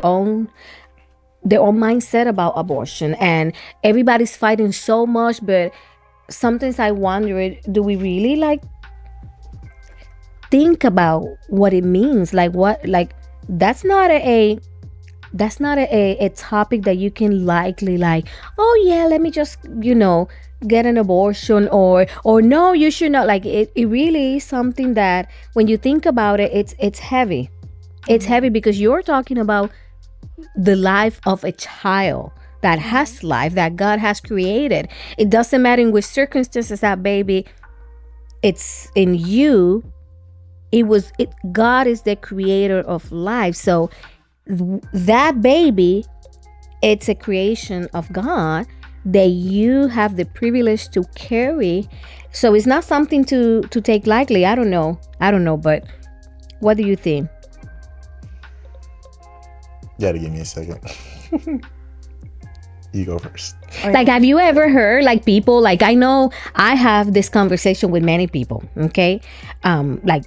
own mindset about abortion, and everybody's fighting so much. But sometimes I wonder, do we really like think about what it means? Like what, like that's not a topic that you can likely like, oh yeah, let me just, get an abortion, or no, you should not. Like it really is something that when you think about it, it's heavy. It's heavy because you're talking about the life of a child that has life, that God has created. It doesn't matter in which circumstances that baby it's in you. God is the creator of life. So that baby, it's a creation of God that you have the privilege to carry. So it's not something to take lightly. I don't know, but what do you think? You gotta give me a second. You go first. Like, have you ever heard like people, like I know I have this conversation with many people, okay? Like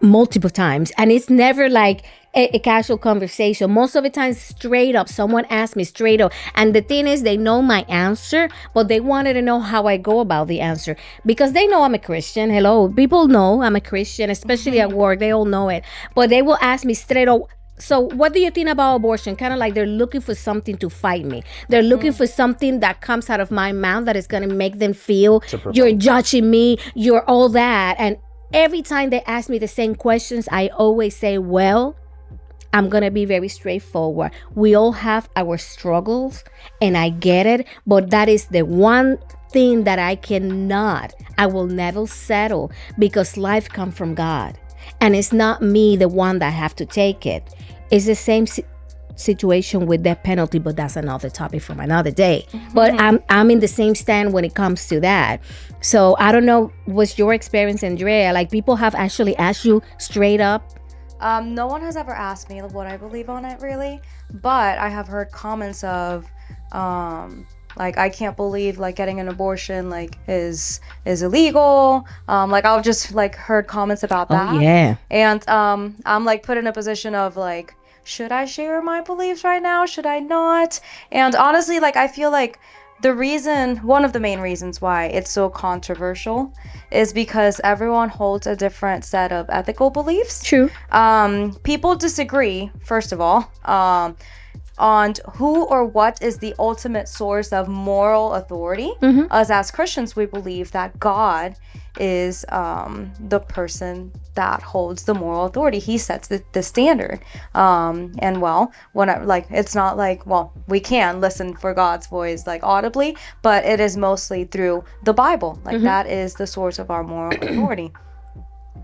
multiple times, and it's never like a casual conversation. Most of the time, straight up, someone asks me straight up. And the thing is, they know my answer, but they wanted to know how I go about the answer because they know I'm a Christian. Hello, people know I'm a Christian, especially at work. They all know it. But they will ask me straight up, so what do you think about abortion? Kind of like they're looking for something to fight me. They're looking for something that comes out of my mouth that is going to make them feel you're judging me, you're all that. And every time they ask me the same questions, I always say, well, I'm going to be very straightforward. We all have our struggles, and I get it. But that is the one thing that I will never settle, because life comes from God. And it's not me, the one that have to take it. It's the same situation with death penalty, but that's another topic from another day. But I'm in the same stand when it comes to that. So I don't know, what's your experience, Andrea? Like, people have actually asked you straight up? No one has ever asked me what I believe on it, really. But I have heard comments of, like, I can't believe like getting an abortion like is illegal. Like I've just like heard comments about that. Oh yeah. And I'm like put in a position of like, should I share my beliefs right now? Should I not? And honestly, like I feel like one of the main reasons why it's so controversial is because everyone holds a different set of ethical beliefs. True. People disagree, first of all, on who or what is the ultimate source of moral authority. Us as Christians, we believe that God is the person that holds the moral authority. He sets the standard. And well, it's not like, well, we can listen for God's voice like audibly, but it is mostly through the Bible. Like that is the source of our moral authority.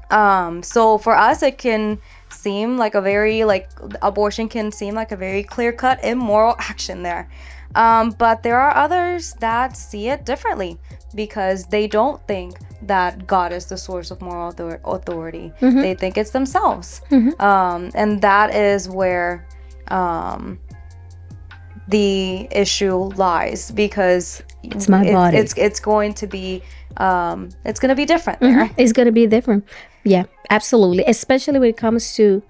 So for us, it can seem like abortion can seem like a very clear-cut immoral action there. But there are others that see it differently because they don't think that God is the source of moral authority. They think it's themselves. And that is where the issue lies, because it's my body. It's going to be different there. It's going to be different. Yeah, absolutely. Especially when it comes to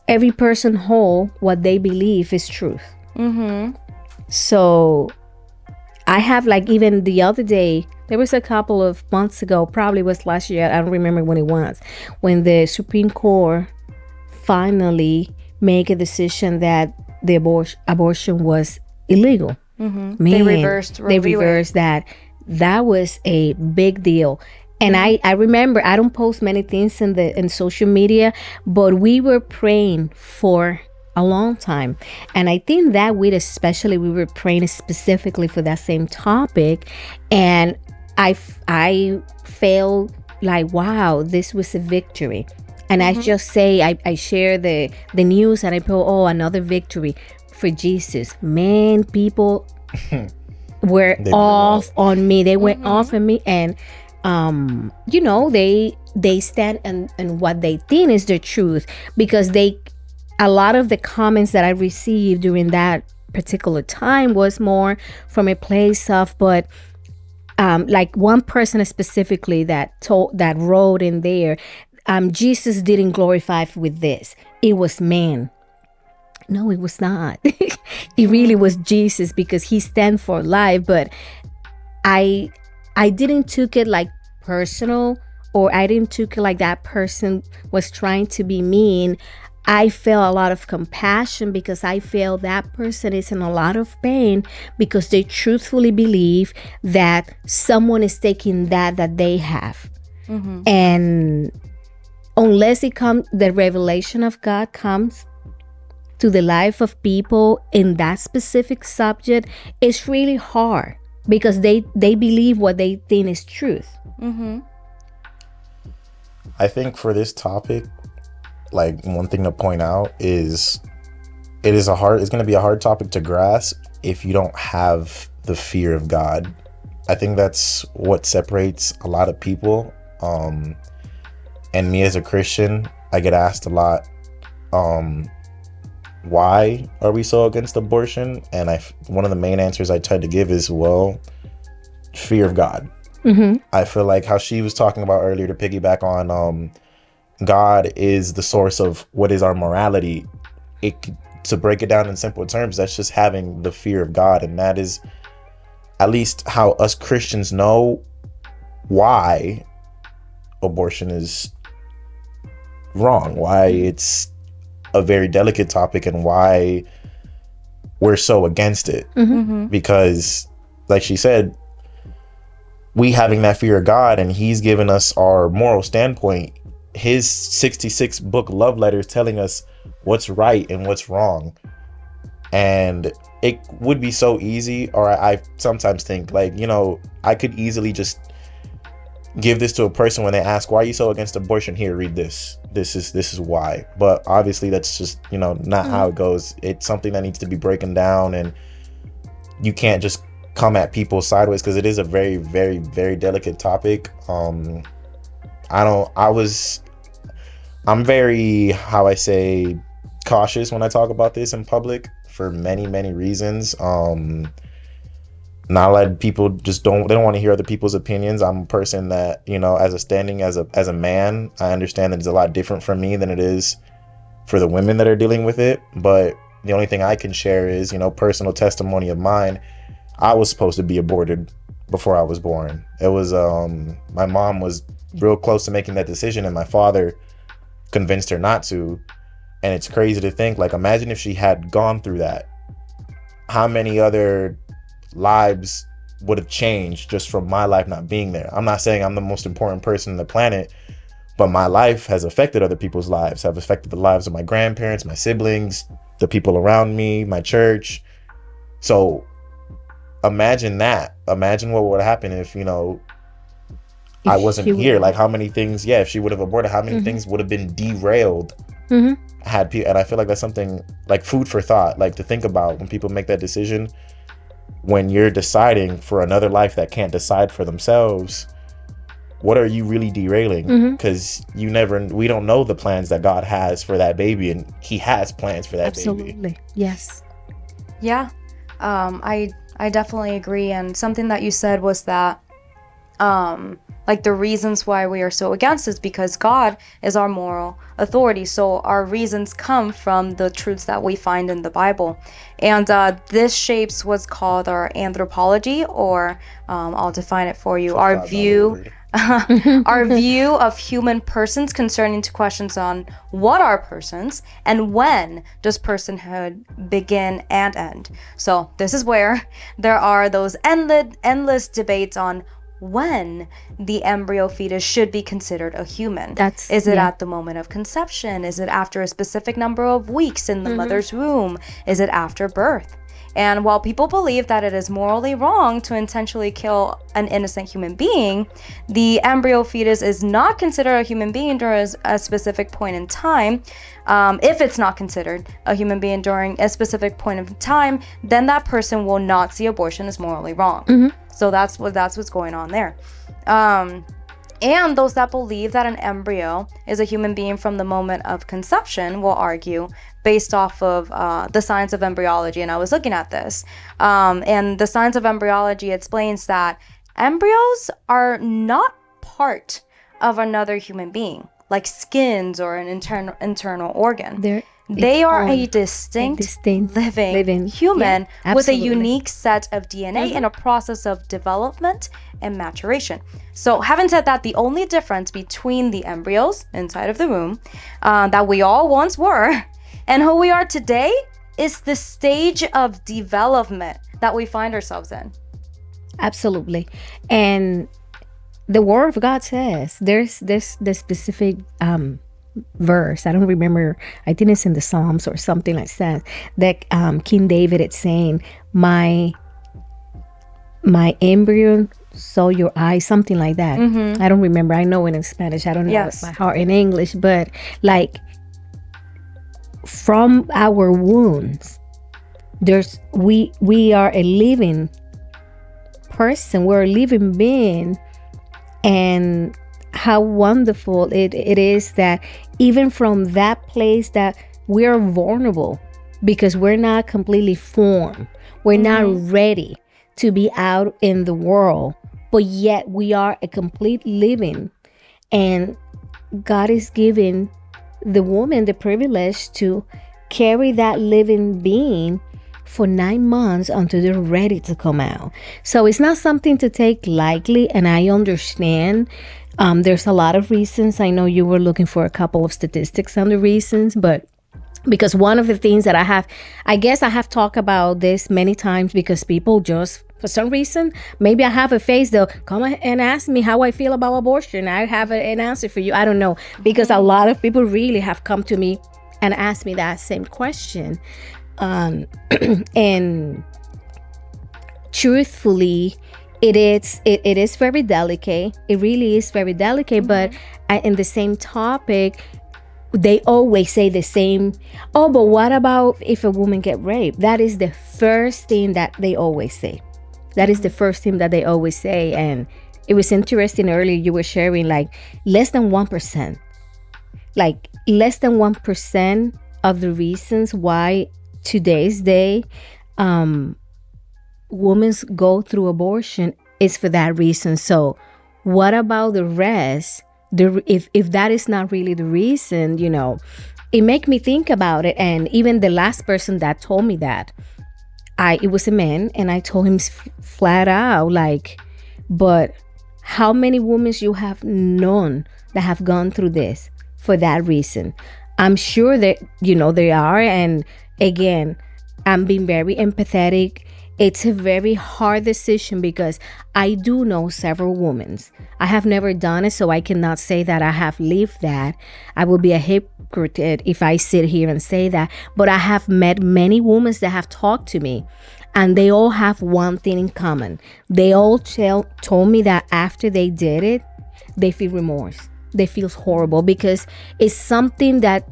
every person hold what they believe is truth. So I have, like, even the other day, there was a couple of months ago, probably was last year, I don't remember when it was, when the Supreme Court finally made a decision that the abortion was illegal. Man, they reversed that. That was a big deal. And I remember, I don't post many things in social media, but we were praying for a long time. And I think that week especially, we were praying specifically for that same topic. And I felt like, wow, this was a victory. And I just say, I share the news and I put, oh, another victory for Jesus. Man, people were off on me. They went off on me. And they stand and what they think is the truth, because a lot of the comments that I received during that particular time was more from a place of, but like one person specifically that wrote in there, Jesus didn't glorify with this. It was man. No, it was not. It really was Jesus, because he stand for life. But I didn't took it like personal, or I didn't took it like that person was trying to be mean. I felt a lot of compassion, because I feel that person is in a lot of pain, because they truthfully believe that someone is taking that they have. And unless the revelation of God comes to the life of people in that specific subject, it's really hard, because they believe what they think is truth. I think for this topic, like, one thing to point out is it's going to be a hard topic to grasp if you don't have the fear of God. I think that's what separates a lot of people. And me as a Christian, I get asked a lot, why are we so against abortion? And one of the main answers I try to give is, well, fear of God. I feel like how she was talking about earlier, to piggyback on, God is the source of what is our morality. To break it down in simple terms, that's just having the fear of God. And that is at least how us Christians know why abortion is wrong, why it's a very delicate topic, and why we're so against it. Because, like she said, we having that fear of God, and he's given us our moral standpoint, his 66 book love letters telling us what's right and what's wrong. And it would be so easy, or I sometimes think, like, I could easily just give this to a person when they ask, why are you so against abortion? Here, read this. This is why. But obviously that's just, not how it goes. It's something that needs to be broken down, and you can't just come at people sideways, because it is a very, very, very delicate topic. I'm very, how I say, cautious when I talk about this in public for many, many reasons. Not letting people they don't want to hear other people's opinions. I'm a person that, as a man, I understand that it's a lot different for me than it is for the women that are dealing with it. But the only thing I can share is, personal testimony of mine. I was supposed to be aborted before I was born. It was, my mom was real close to making that decision, and my father convinced her not to. And it's crazy to think, like, imagine if she had gone through that, how many other lives would have changed just from my life not being there. I'm not saying I'm the most important person on the planet, but my life has affected other people's lives, have affected the lives of my grandparents, my siblings, the people around me, my church. So imagine that. Imagine what would happen if, I wasn't here. Like, how many things, if she would have aborted, how many things would have been derailed had people. And I feel like that's something like food for thought, like to think about when people make that decision, when you're deciding for another life that can't decide for themselves. What are you really derailing? Because we don't know the plans that God has for that baby, and he has plans for that baby. Absolutely. Yes. Yeah. I definitely agree. And something that you said was that like the reasons why we are so against is because God is our moral authority. So our reasons come from the truths that we find in the Bible. And this shapes what's called our anthropology, or I'll define it for you, our view our view of human persons concerning to questions on what are persons and when does personhood begin and end. So this is where there are those endless debates on when the embryo fetus should be considered a human. Is it at the moment of conception? Is it after a specific number of weeks in the mother's womb? Is it after birth? And while people believe that it is morally wrong to intentionally kill an innocent human being, the embryo fetus is not considered a human being during a specific point in time. If it's not considered a human being during a specific point of time, then that person will not see abortion as morally wrong. So that's what's going on there. And those that believe that an embryo is a human being from the moment of conception will argue based off of the science of embryology. And I was looking at this. And the science of embryology explains that embryos are not part of another human being, like skins or an internal organ. They are a distinct living human with a unique set of DNA in a process of development and maturation. So having said that, the only difference between the embryos inside of the womb that we all once were and who we are today is the stage of development that we find ourselves in. Absolutely. And the Word of God says there's the specific verse. I don't remember. I think it's in the Psalms or something like that. King David is saying, "My embryo saw your eyes," something like that. I don't remember. I know it in Spanish. I don't know it by heart in English. But like from our wounds, we are a living person. We're a living being, and how wonderful it is that even from that place that we're vulnerable because we're not completely formed. We're not ready to be out in the world, but yet we are a complete living. And God is giving the woman the privilege to carry that living being for 9 months until they're ready to come out. So it's not something to take lightly, and I understand there's a lot of reasons. I know you were looking for a couple of statistics on the reasons, but because one of the things that I guess I have talked about this many times because people just, for some reason, maybe I have a face, they'll come and ask me how I feel about abortion. I have an answer for you. I don't know, because a lot of people really have come to me and asked me that same question. And truthfully, it is very delicate. It really is very delicate. But in the same topic, they always say the same. Oh, but what about if a woman get raped? That is the first thing that they always say. That is the first thing that they always say. And it was interesting earlier you were sharing like less than 1%. Like less than 1% of the reasons why today's day women go through abortion is for that reason. So what about the rest? If that is not really the reason, it make me think about it. And even the last person that told me that, it was a man, and I told him flat out, like, but how many women you have known that have gone through this for that reason? I'm sure that, they are. And again, I'm being very empathetic. It's a very hard decision because I do know several women. I have never done it, so I cannot say that I have lived that. I would be a hypocrite if I sit here and say that. But I have met many women that have talked to me, and they all have one thing in common. They all told me that after they did it, they feel remorse. They feel horrible because it's something that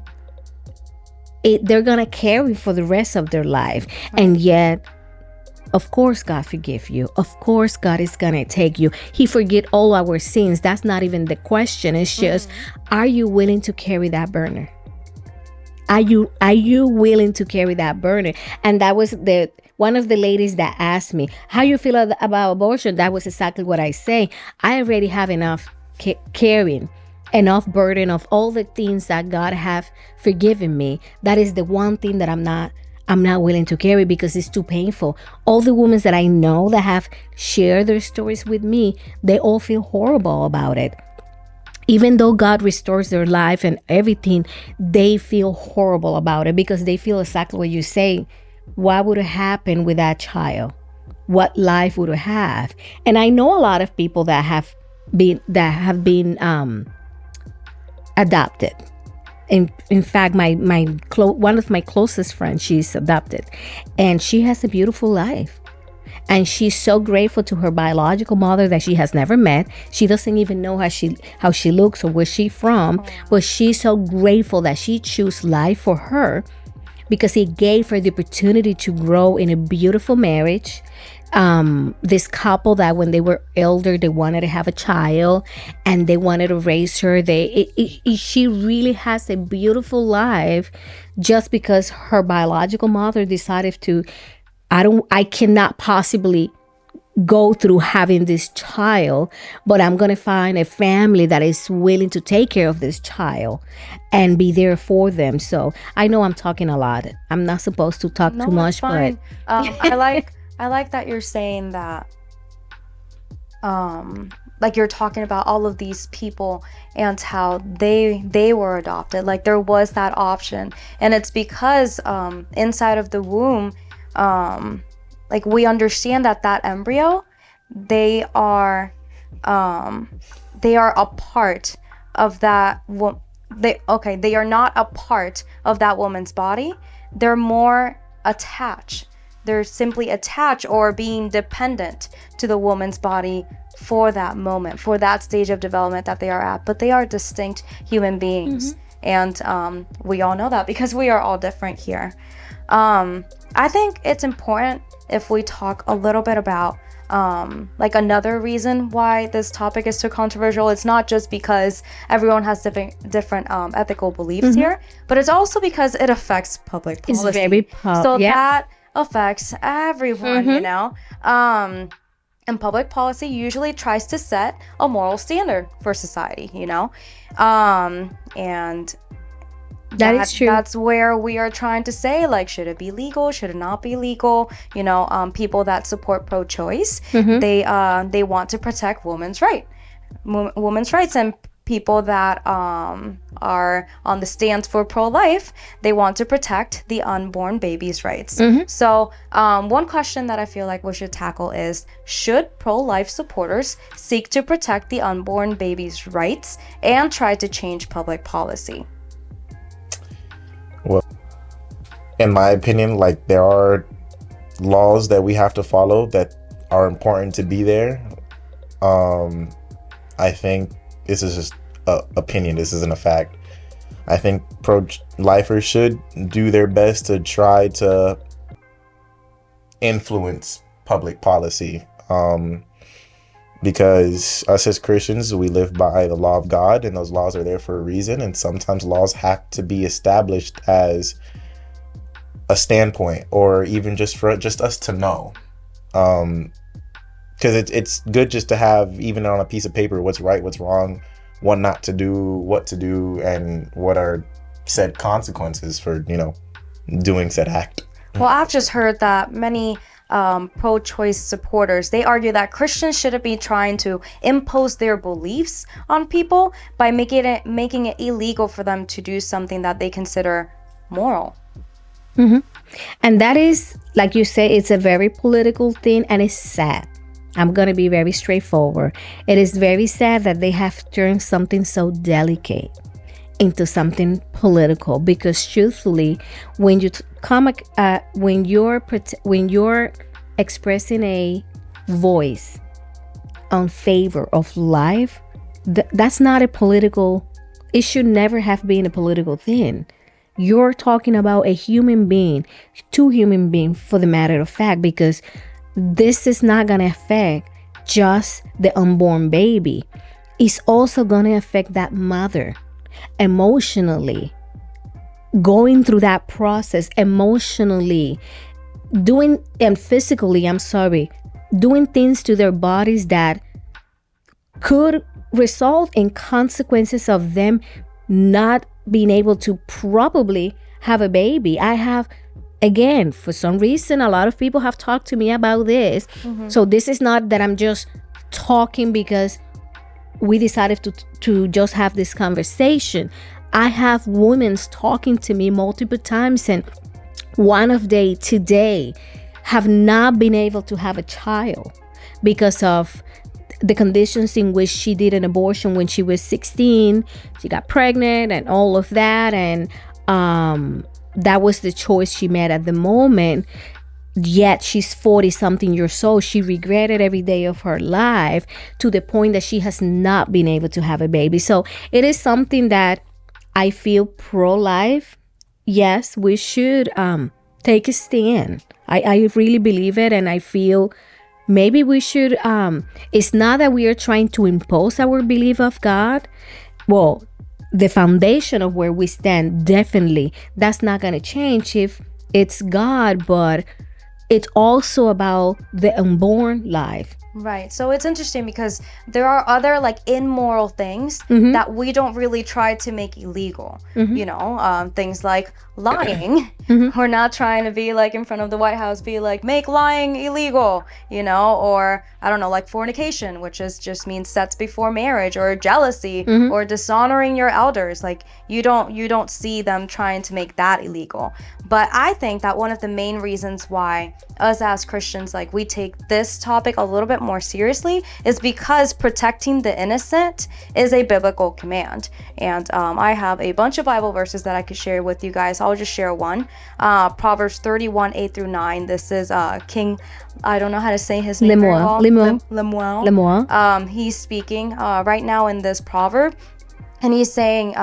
they're going to carry for the rest of their life. And yet, of course, God forgive you. Of course, God is going to take you. He forget all our sins. That's not even the question. It's just, are you willing to carry that burden? Are you willing to carry that burden? And that was one of the ladies that asked me, how you feel about abortion? That was exactly what I say. I already have enough carrying, enough burden of all the things that God have forgiven me. That is the one thing that I'm not willing to carry because it's too painful. All the women that I know that have shared their stories with me, they all feel horrible about it. Even though God restores their life and everything, they feel horrible about it because they feel exactly what you say. What would have happened with that child? What life would have? And I know a lot of people that have been adopted. In fact, one of my closest friends, she's adopted, and she has a beautiful life. And she's so grateful to her biological mother that she has never met. She doesn't even know how she looks or where she's from, but she's so grateful that she chose life for her because he gave her the opportunity to grow in a beautiful marriage. This couple that when they were elder, they wanted to have a child and they wanted to raise her. She really has a beautiful life just because her biological mother decided to, I cannot possibly go through having this child, but I'm going to find a family that is willing to take care of this child and be there for them. So I know I'm talking a lot. I'm not supposed to talk too much, fine. but I like that you're saying that. Like you're talking about all of these people and how they were adopted. Like there was that option, and it's because inside of the womb, like we understand that embryo, they are a part of that. They are not a part of that woman's body. They're more attached. They're simply attached or being dependent to the woman's body for that moment, for that stage of development that they are at. But they are distinct human beings. And we all know that because we are all different here. I think it's important if we talk a little bit about like another reason why this topic is so controversial. It's not just because everyone has different ethical beliefs here, but it's also because it affects public policy. it's very That affects everyone, you know. And public policy usually tries to set a moral standard for society, you know. And that is true. That's where we are trying to say, like, should it be legal? Should it not be legal? You know, people that support pro-choice, they want to protect women's rights, and people that are on the stance for pro-life, they want to protect the unborn baby's rights. So one question that I feel like we should tackle is, should pro-life supporters seek to protect the unborn baby's rights and try to change public policy? Well, in my opinion, like there are laws that we have to follow that are important to be there. I think this is just an opinion. This isn't a fact. I think pro-lifers should do their best to try to influence public policy. Because us as Christians, we live by the law of God, and those laws are there for a reason. And sometimes laws have to be established as a standpoint, or even just for just us to know. Because it's good just to have, even on a piece of paper, what's right, what's wrong, what not to do, what to do, and what are said consequences for, you know, doing said act. Well, I've just heard that many pro-choice supporters, they argue that Christians shouldn't be trying to impose their beliefs on people by making it illegal for them to do something that they consider moral. And that is, like you say, it's a very political thing, and it's sad. I'm going to be very straightforward. It is very sad that they have turned something so delicate into something political, because truthfully, when you when you're expressing a voice on favor of life, that's not a political, it should never have been a political thing. You're talking about a human being, two human beings for the matter of fact, because this is not going to affect just the unborn baby. It's also going to affect that mother emotionally, going through that process emotionally, doing and physically, doing things to their bodies that could result in consequences of them not being able to probably have a baby. Again, for some reason, a lot of people have talked to me about this. So this is not that I'm just talking because we decided to just have this conversation. I have women talking to me multiple times, and one of they today have not been able to have a child because of the conditions in which she did an abortion when she was 16. She got pregnant and all of that, and that was the choice she made at the moment. Yet she's 40 something years old. She regretted every day of her life to the point that she has not been able to have a baby. So it is something that I feel pro-life. Yes, we should take a stand. I really believe it, and I feel maybe we should, it's not that we are trying to impose our belief of God. Well, the foundation of where we stand, definitely, that's not going to change if it's God, but it's also about the unborn life. Right. So it's interesting because there are other like immoral things Mm-hmm. that we don't really try to make illegal. Mm-hmm. You know, things like lying. Mm-hmm. We're not trying to be like in front of the White House, be like, make lying illegal, you know, or I don't know, like fornication, which is just means sex before marriage, or jealousy, Mm-hmm. or dishonoring your elders. Like you don't see them trying to make that illegal. But I think that one of the main reasons why us as Christians, like we take this topic a little bit more seriously is because protecting the innocent is a biblical command. And I have a bunch of Bible verses that I could share with you guys. I'll just share one. Proverbs 31, 8 through 9. This is King, I don't know how to say his name very well. Lemuel. He's speaking right now in this proverb, and he's saying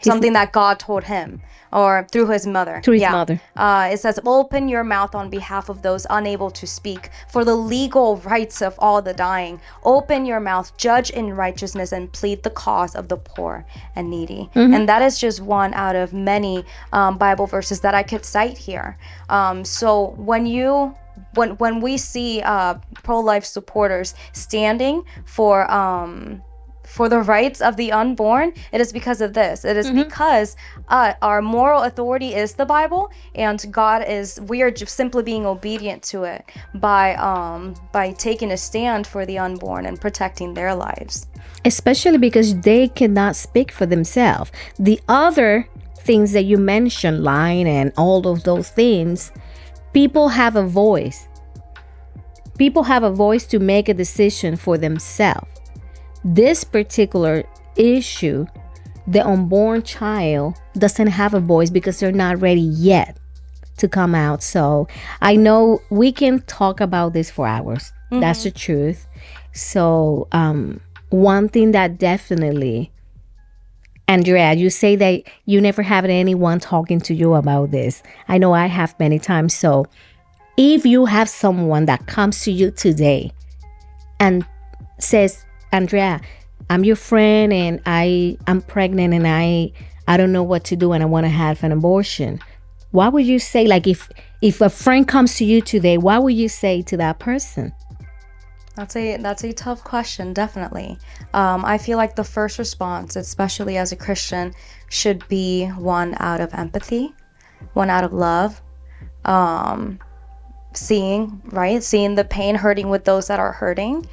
something that God told him, or through his mother. Through his mother. It says, open your mouth on behalf of those unable to speak, for the legal rights of all the dying. Open your mouth, judge in righteousness, and plead the cause of the poor and needy. Mm-hmm. And that is just one out of many Bible verses that I could cite here. So when we see pro-life supporters standing for the rights of the unborn, it is because of this. It is because our moral authority is the Bible, and we are just simply being obedient to it by taking a stand for the unborn and protecting their lives. Especially because they cannot speak for themselves. The other things that you mentioned, lying and all of those things, people have a voice. People have a voice to make a decision for themselves. This particular issue, the unborn child doesn't have a voice because they're not ready yet to come out. So I know we can talk about this for hours. Mm-hmm. That's the truth. So one thing that definitely, Andrea, you say that you never have anyone talking to you about this. I know I have many times. So if you have someone that comes to you today and says, Andrea, I'm your friend and I'm pregnant and I don't know what to do and I want to have an abortion. What would you say? Like if a friend comes to you today, what would you say to that person? That's a tough question, definitely. I feel like the first response, especially as a Christian, should be one out of empathy, one out of love, seeing the pain, hurting with those that are hurting.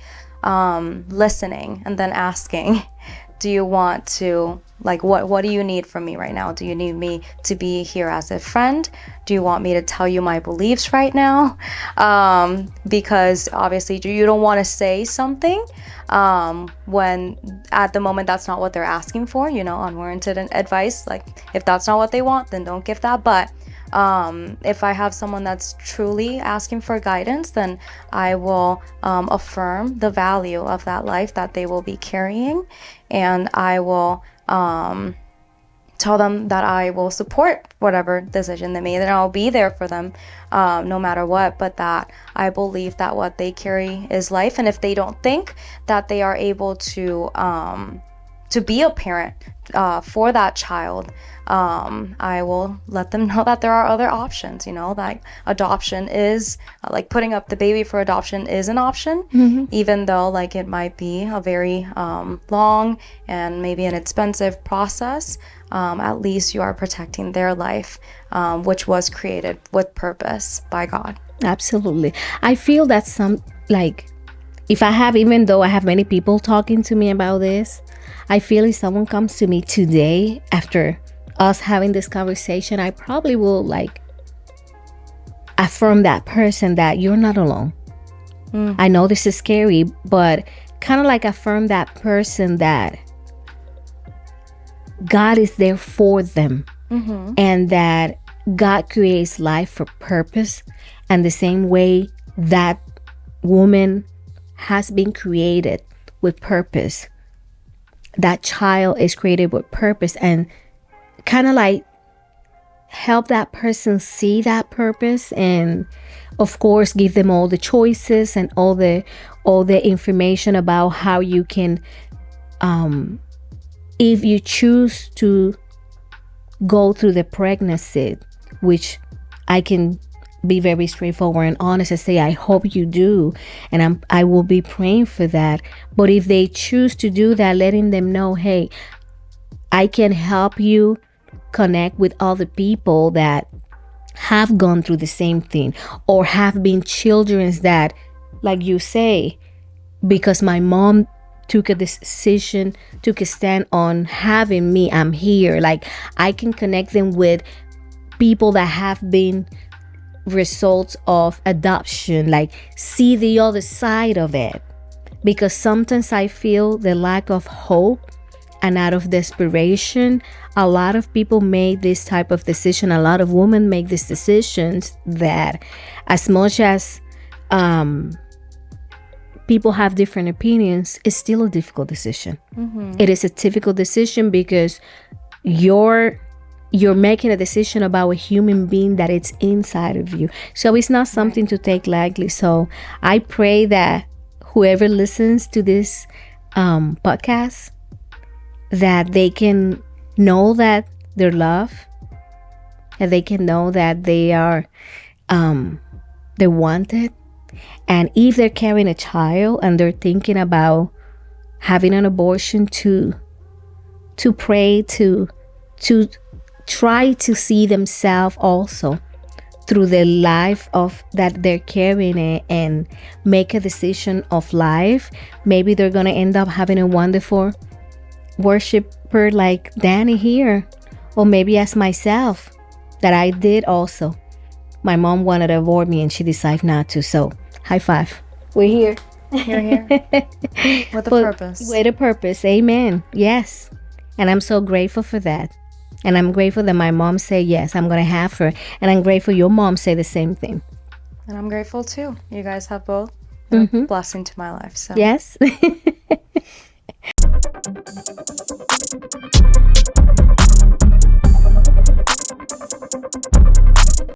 Listening, and then asking, do you want to, like, what do you need from me right now? Do you need me to be here as a friend? Do you want me to tell you my beliefs right now? Because obviously you don't want to say something when at the moment that's not what they're asking for, unwarranted advice. Like if that's not what they want, then don't give that. But if I have someone that's truly asking for guidance, then I will affirm the value of that life that they will be carrying, and I will tell them that I will support whatever decision they made, and I'll be there for them no matter what, but that I believe that what they carry is life, and if they don't think that they are able to be a parent for that child, I will let them know that there are other options, like adoption is, like putting up the baby for adoption is an option, even though like it might be a very long and maybe an expensive process. At least you are protecting their life, which was created with purpose by God. Absolutely. I feel that even though I have many people talking to me about this, I feel if someone comes to me today after us having this conversation, I probably will affirm that person that you're not alone. I know this is scary, but kind of like affirm that person that God is there for them, and that God creates life for purpose, and the same way that woman has been created with purpose, that child is created with purpose, and kind of like help that person see that purpose, and of course give them all the choices and all the information about how you can, if you choose to go through the pregnancy, which I can be very straightforward and honest and say, I hope you do, and I will be praying for that. But if they choose to do that, letting them know, hey, I can help you connect with other people that have gone through the same thing, or have been children that, like you say, because my mom took a decision, took a stand on having me, I'm here. Like, I can connect them with people that have been results of adoption, like see the other side of it. Because sometimes I feel the lack of hope, and out of desperation, a lot of people make this type of decision. A lot of women make these decisions that, as much as people have different opinions, it's still a difficult decision. It is a difficult decision because you're making a decision about a human being that it's inside of you. So it's not something to take lightly. So I pray that whoever listens to this podcast, that they can know that they're loved, and they can know that they are they're wanted. And if they're carrying a child and they're thinking about having an abortion, to pray, to try to see themselves also through the life of that they're carrying it, and make a decision of life. Maybe they're gonna end up having a wonderful worshiper like Danny here, or maybe as myself, that I did also. My mom wanted to abort me and she decided not to. So high five. We're here. You're here with a purpose. With a purpose. Amen. Yes. And I'm so grateful for that. And I'm grateful that my mom said, yes, I'm going to have her. And I'm grateful your mom said the same thing. And I'm grateful too. You guys have both been a blessing to my life. So yes.